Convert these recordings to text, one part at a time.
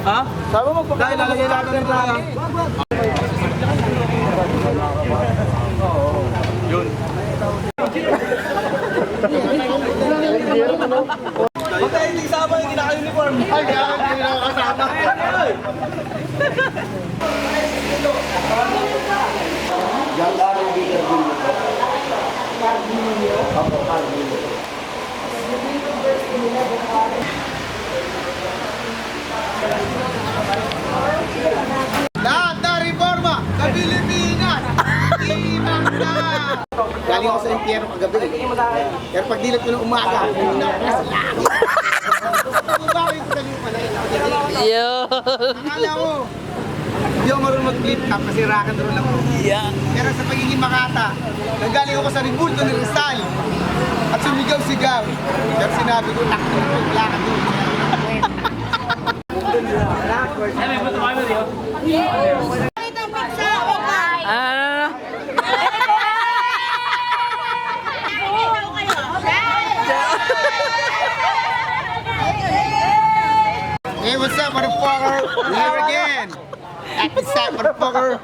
Ha? Sabi mo magpapakain. Dahil lalagay natin ito lang. Yun. Bakit hindi sama yung ginaka-uniform? Ay, kaya hindi nakakasama. Lahat na reforma sa Pilipinas! Ilang na! Galing ako sa impyerno kagabi. Pero pag dilat ko ng umaga, hindi na ako nasa langit. Bakit galing pala yun? Yo! Akala mo, hindi ako marunong mag-flip top kasi rakan doon lang ako. Yeah. Pero sa pagiging makata, nanggaling ako sa Ribulto ni Rizal at sumigaw-sigaw. Pero sinabi ko, takto ko, wala ka doon. Hey, what's up, motherfucker? We're here again. At the side, motherfucker.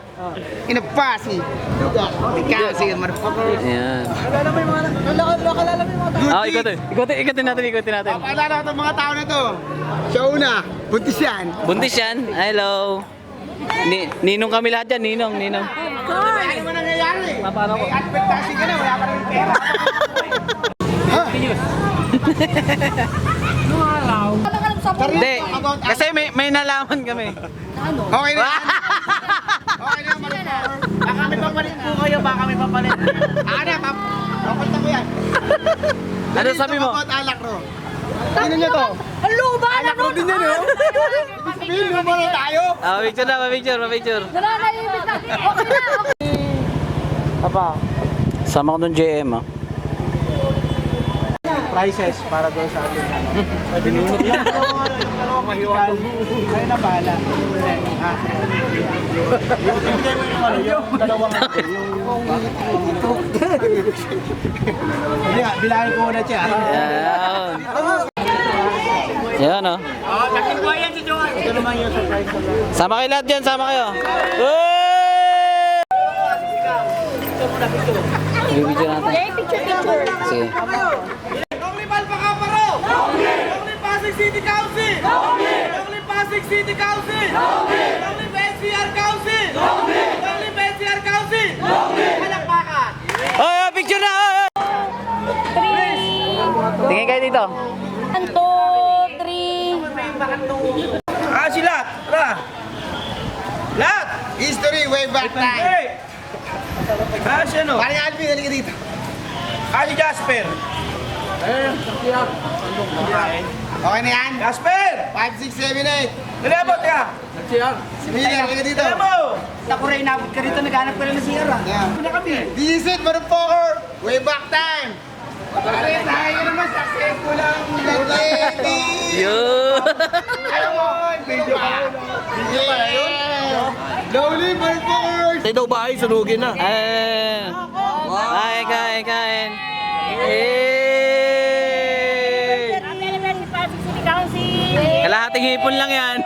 In a posse. Ikaw, sige, motherfucker. Ayan. Alala mo yung mga... Alala mo yung mga... Ah, ikutin natin. Paalala ko itong mga tao na to. Siya una, buntis yan. Buntis yan. Hello. Ninong kami lahat dyan, ninong. Ano mo nangyayari? May advertising ka na, wala ka rin pera. Hindi, kasi may nalaman kami. Okay na yan. Okay na yan, motherfucker. Baka may papalit po kayo, baka may papalit. Ano, papalit ko yan. Ano sabi mo? About alak ro. Sino niyo to? Ang luba na nun! Din yan, oh. Sabihin mo muna tayo. Pa-picture. Nananahimik na. Okay na, okay. Apa? Sama ko ng JM, ah. Prices para doon sa atin. Binunod lang. Mahiwag. Kayo na bahala. Ibigay mo yung ano, yung dalawang Hindi nga, bilangin ko muna siya. Yan, oh. Ito naman yung surprise ko lang. Sama kayo lahat dyan, sama kayo. Video natin. Okay, picture. Sige. Longley Palpacaparo! Longley Pasig City Council! Longley Pasig City Council! Longley NCR Council! Longley NCR Council! Palakpakan! Oh, picture na! Tingin kayo dito. 1, 2, 3. Sila! Tara! Lahat! History way back time! Ano? Parang Alvin, halika dito. Si Jasper! Okay na yan? Jasper! 5, 6, 7, 8. Nalabot ka! Si Miller, halika dito. Ako rin, inabot ka rito, naghanap ka rin na Sierra. This is it, motherfucker! Way back time! Pare, tayo naman successful ang lady! Yo! Alam mo, video pa. Video pa yun? Lonely motherfuckers! Tayo daw bahay, sunugin na. Kain. Kalahating hipon lang yan.